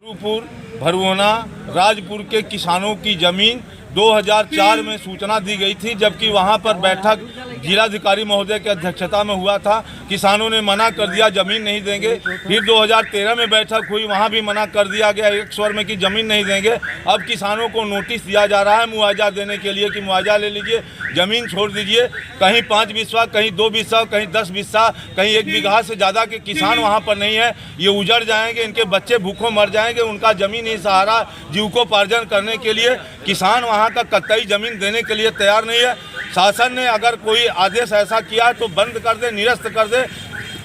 गुरुपुर भरवोना राजपुर के किसानों की जमीन 2004 में सूचना दी गई थी, जबकि वहां पर बैठक जिलाधिकारी महोदय की अध्यक्षता में हुआ था। किसानों ने मना कर दिया, जमीन नहीं देंगे। फिर 2013 में बैठक हुई, वहां भी मना कर दिया गया एक स्वर में कि जमीन नहीं देंगे। अब किसानों को नोटिस दिया जा रहा है मुआवजा देने के लिए कि मुआवजा ले लीजिए, जमीन छोड़ दीजिए। कहीं 5 बिस्सा, कहीं 2 बिस्सा, कहीं 10 बिस्सा, कहीं 1 बीघा से ज़्यादा के किसान वहाँ पर नहीं है। ये उजड़ जाएंगे, इनके बच्चे भूखों मर जाएंगे। उनका जमीन ही सहारा जीविकोपार्जन करने के लिए। किसान वहाँ का कतई जमीन देने के लिए तैयार नहीं है। शासन ने अगर कोई आदेश ऐसा किया है तो बंद कर दे, निरस्त कर दे।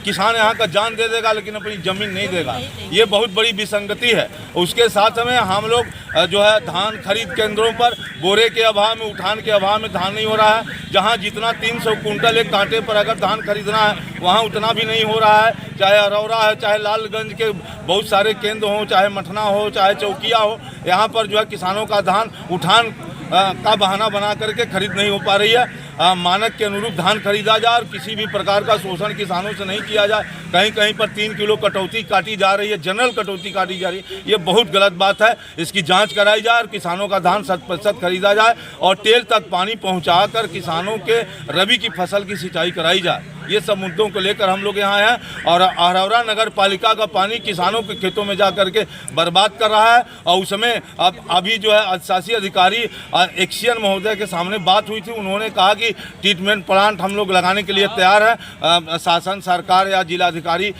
किसान यहाँ का जान दे देगा लेकिन अपनी जमीन नहीं देगा। ये बहुत बड़ी विसंगति है। उसके साथ में हम लोग जो है धान खरीद केंद्रों पर बोरे के अभाव में, उठान के अभाव में धान नहीं हो रहा है। जहाँ जितना 300 कुंटल एक कांटे पर अगर धान खरीदना है वहाँ उतना भी नहीं हो रहा है। चाहे अरौरा है, चाहे लालगंज के बहुत सारे केंद्र हों, चाहे मठना हो, चाहे चौकिया हो, यहाँ पर जो है किसानों का धान उठान का बहाना बना करके खरीद नहीं हो पा रही है। मानक के अनुरूप धान खरीदा जाए और किसी भी प्रकार का शोषण किसानों से नहीं किया जाए। कहीं कहीं पर 3 किलो कटौती काटी जा रही है, जनरल कटौती काटी जा रही है। ये बहुत गलत बात है। इसकी जांच कराई जाए और किसानों का धान 100% खरीदा जाए और टेल तक पानी पहुंचाकर किसानों के रबी की फसल की सिंचाई कराई जाए। ये सब मुद्दों को लेकर हम लोग यहाँ हैं। और अरौरा नगर पालिका का पानी किसानों के खेतों में जा करके बर्बाद कर रहा है। और उसमें अब अभी जो है अधिशासी अधिकारी एक्सियन महोदय के सामने बात हुई थी। उन्होंने कहा कि ट्रीटमेंट प्लांट हम लोग लगाने के लिए तैयार है। शासन, सरकार या जिलाधिकारी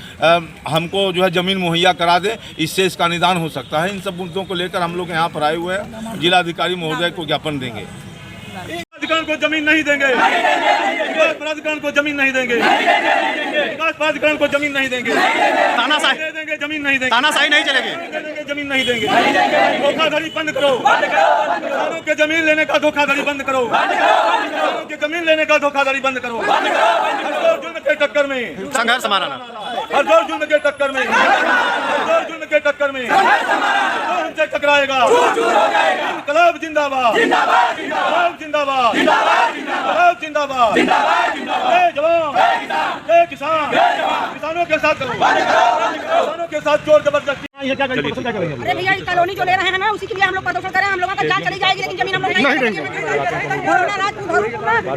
हमको जो है ज़मीन मुहैया करा दे, इससे इसका निदान हो सकता है। इन सब मुद्दों को लेकर हम लोग यहाँ पर आए हुए हैं। जिलाधिकारी महोदय को ज्ञापन देंगे। प्राधिकरण को जमीन नहीं देंगे, विकास प्राधिकरण को जमीन नहीं देंगे, विकास प्राधिकरण को जमीन नहीं देंगे, तानाशाही दे देंगे, जमीन नहीं देंगे, तानाशाही नहीं चलेगी, जमीन नहीं देंगे। धोखाधड़ी बंद करो, किसानों के जमीन लेने का धोखाधड़ी बंद करो, किसानों की जमीन लेने का धोखाधड़ी बंद करो। हर जुल्म के टक्कर में संघर्ष माराना, हर जुल्म के टक्कर में, हर जुल्म के टक्कर में हमसे टकराएगा। इंकलाब जिंदाबाद, जिंदाबाद, जिंदाबाद, जिंदाबाद, जिंदाबाद, जय जवान, जय किसान, किसानों के साथ करो, किसानों के साथ जोर जबरदस्ती। अरे भैया कॉलोनी जो ले रहे हैं ना, उसी के लिए हम लोग प्रदर्शन करें। हम लोगों का जान चली जाएगी लेकिन जमीन हम लोग नहीं देंगे।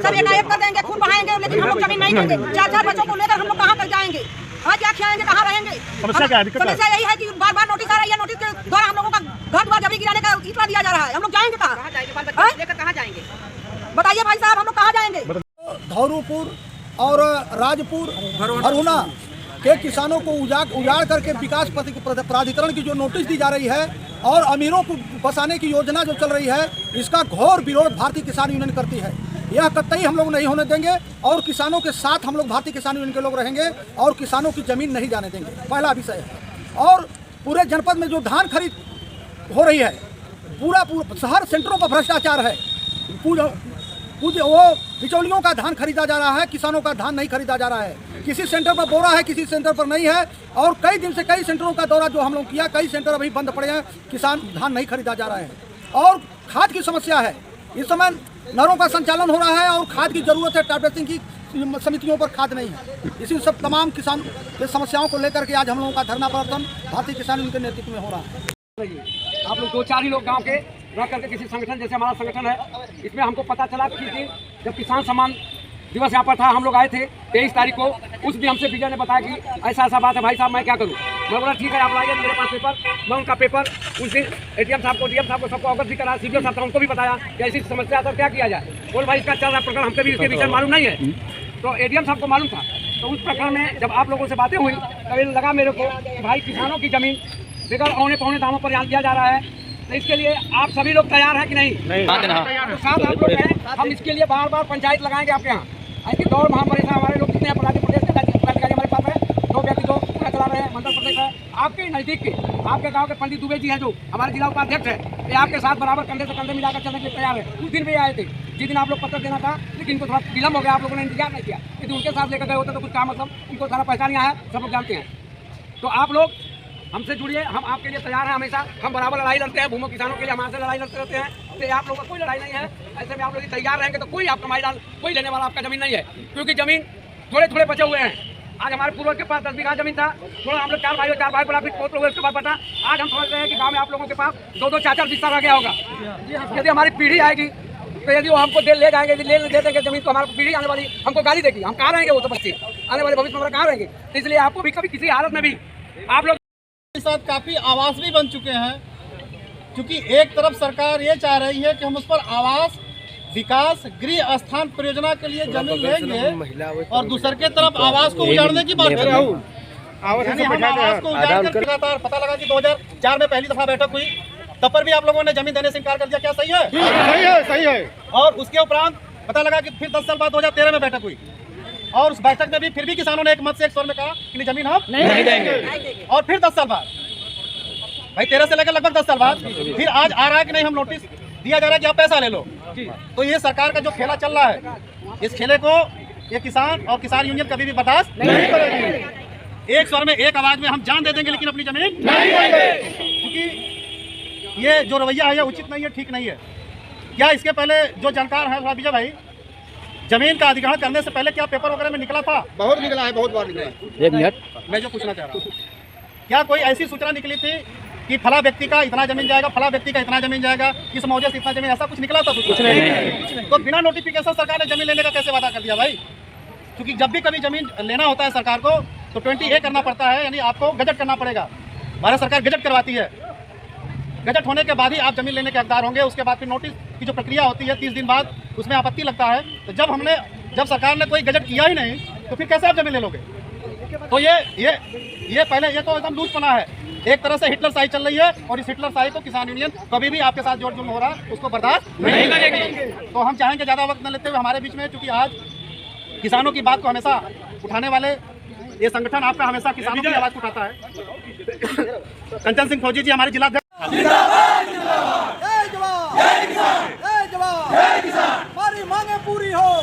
सब एकाएक कर देंगे, खून बहाएंगे लेकिन हम लोग जमीन नहीं देंगे। 4 बच्चों को लेकर हम लोग कहाँ तक जाएंगे? आज क्या खाएंगे, कहाँ रहेंगे? समस्या यही है कि बार बार नोटिस आ रही है। नोटिस के द्वारा हम लोगों का घर द्वार जबरी गिराने का इतना दिया जा रहा है। हम लोग जाएंगे कहाँ? लेकर कहाँ जाएंगे बताइए भाई साहब, हम लोग कहाँ जाएंगे? धौरूपुर और राजपुर भरवोना के किसानों को उजाड़ करके विकास प्राधिकरण की जो नोटिस दी जा रही है और अमीरों को बसाने की योजना जो चल रही है, इसका घोर विरोध भारतीय किसान यूनियन करती है। यह कतई हम लोग नहीं होने देंगे और किसानों के साथ हम लोग भारतीय किसान यूनियन के लोग रहेंगे और किसानों की जमीन नहीं जाने देंगे। पहला विषय है। और पूरे जनपद में जो धान खरीद हो रही है, पूरा शहर सेंटरों पर भ्रष्टाचार है। वो बिचौलियों का धान खरीदा जा रहा है, किसानों का धान नहीं खरीदा जा रहा है। किसी सेंटर पर बोरा है, किसी सेंटर पर नहीं है। और कई दिन से कई सेंटरों का दौरा जो हम लोग किया, कई सेंटर अभी बंद पड़े हैं, किसान धान नहीं खरीदा जा रहा है। और खाद की समस्या है। इस समय नहरों का संचालन हो रहा है और खाद की जरूरत है। टारगेटिंग की समितियों पर खाद नहीं है। इसी सब तमाम किसान की समस्याओं को लेकर के आज हम लोगों का धरना प्रदर्शन भारतीय किसान यूनियन के नेतृत्व में हो रहा है। आप लोग 2-4 ही लोग गांव के रह करके किसी संगठन जैसे हमारा संगठन है, इसमें हमको पता चला कि जब किसान सम्मान दिवस यहाँ पर था, हम लोग आए थे 23 तारीख को। उस भी हमसे विजय ने बताया कि ऐसा ऐसा बात है भाई साहब, मैं क्या करूँ? मैं बोला ठीक है, आप लाइए मेरे पास पेपर। मैं उनका पेपर उस दिन ADM साहब को, DM साहब को सबको अवगत भी करा। CBO साहब था, उनको भी बताया कि ऐसी समस्या तो क्या किया जाए। बोल भाई इसका चल रहा प्रकरण, हमसे भी इसके विषय मालूम नहीं है। तो ADM साहब को मालूम था। तो उस प्रकरण में जब आप लोगों से बातें हुई तब लगा मेरे को कि भाई किसानों की जमीन बगैर औने पौने दामों पर दिया जा रहा है। तो इसके लिए आप सभी लोग तैयार हैं कि नहीं? तो साथ आप लोग हैं। हम इसके लिए बार बार पंचायत लगाएंगे आपके यहाँ। ऐसी दौड़ महापरिषद हमारे लोग कितने अपराधी प्रदेश के अधिकारी हमारे पास है। 2 व्यक्ति जो पूरा चला रहे हैं, मंडल प्रदेश है आपके नज़दीक के, आपके गांव के पंडित दुबे जी हैं जो हमारे जिला उपाध्यक्ष है, ये आपके साथ बराबर कंधे से कंधे मिलाकर चलने के लिए तैयार है। उस दिन भी आए थे जिस दिन आप लोग पत्र देना था, लेकिन इनको थोड़ा विलम्ब हो गया, आप लोगों ने इंतजार नहीं किया। यदि उनके साथ लेकर गए होते तो कुछ काम मतलब इनको सारा पहचान आया है, सब लोग जानते हैं। तो आप लोग हमसे जुड़िए, हम आपके लिए तैयार हैं हमेशा। हम बराबर लड़ाई लड़ते हैं, भूमि किसानों के लिए हमारे से लड़ाई लड़ते रहते हैं। तो आप लोगों का कोई लड़ाई नहीं है। ऐसे में आप लोग तैयार रहेंगे तो कोई आपका मैदान, कोई लेने वाला आपका जमीन नहीं है। क्योंकि जमीन थोड़े थोड़े बचे हुए हैं। आज हमारे पूर्वज के पास 10 बीघा जमीन था, थोड़ा हम लोग 4 भाई बोला, फिर 4 लोग उसके बाद बटा। आज हम समझ रहे हैं कि गांव में आप लोगों के पास 2-2 4-4 बिस्सा रह गया होगा। यदि हमारी पीढ़ी आएगी तो यदि वो हमको ले जाएंगे, ले दे देंगे जमीन, तो हमारी पीढ़ी आने वाली हमको गाली देगी। हम कहाँ रहेंगे? वो तो बच्चे आने वाले भविष्य में हमारा कहाँ रहेंगे? तो इसलिए आपको भी कभी किसी हालत में भी आप लोग के साथ काफ़ी आवास भी बन चुके हैं, क्योंकि एक तरफ सरकार ये चाह रही है कि हम उस पर आवास, विकास, गृह स्थान परियोजना के लिए जमीन लेंगे और दूसरे के तरफ आवास को उजाड़ने की बात कर रहे हैं। यानी हम आवास को उजाड़ कर लगातार पता लगा कि 2004 में पहली दफा बैठक हुई, तब पर भी आप लोगों ने जमीन देने से इनकार कर दिया। क्या सही है? सही है, सही है। और उसके उपरांत पता लगा कि फिर 10 साल बाद 2013 में बैठक हुई और उस बैठक में भी फिर भी किसानों ने एक मत से एक स्वर में कहा कि जमीन हम नहीं देंगे। और फिर 10 साल बाद, भाई 13 से लेकर लगभग 10 साल बाद फिर आज आ रहा है कि नहीं, हम नोटिस दिया जा रहा है कि आप पैसा ले लो। तो ये सरकार का जो खेला चल रहा है, इस खेले को ये किसान और किसान यूनियन कभी भी बर्दाश्त नहीं करेगी। एक स्वर में एक आवाज में हम जान दे देंगे, लेकिन अपनी जमीन नहीं देंगे, क्योंकि ये जो रवैया है ये उचित नहीं है, ठीक नहीं है। क्या इसके पहले जो जानकार है विजय भाई, जमीन का अधिग्रहण करने से पहले क्या पेपर वगैरह में निकला था? बहुत निकला है, बहुत बार निकला है। एक मिनट, मैं जो पूछना चाह रहा हूँ, क्या कोई ऐसी सूचना निकली थी कि फला व्यक्ति का इतना जमीन जाएगा, फला व्यक्ति का इतना जमीन जाएगा, इस मौजे से इतना जमीन, ऐसा कुछ निकला था? कुछ नहीं। तो बिना नोटिफिकेशन सरकार ने जमीन लेने का कैसे वादा कर दिया भाई? क्योंकि जब भी कभी जमीन लेना होता है सरकार को तो 20A करना पड़ता है, यानी आपको गजट करना पड़ेगा। भारत सरकार गजट करवाती है, गजट होने के बाद ही आप जमीन लेने के हकदार होंगे। उसके बाद फिर नोटिस की जो प्रक्रिया होती है 30 दिन बाद, उसमें आपत्ति लगता है। तो जब सरकार ने कोई गजट किया ही नहीं तो फिर कैसे आप जमीन ले लोगे? तो ये पहले ये तो एकदम लूजपना है, एक तरह से हिटलर शाही चल रही है और इस हिटलर शाही को किसान यूनियन कभी भी आपके साथ जोड़ जुल्म हो रहा है उसको बर्दाश्त नहीं करेगी। तो हम चाहेंगे ज़्यादा वक्त न लेते हुए हमारे बीच में, क्योंकि आज किसानों की बात को हमेशा उठाने वाले ये संगठन आपका हमेशा किसानों की आवाज़ उठाता है। कंचन सिंह फौजी जी हमारे जिला हमारी मांगे पूरी हो।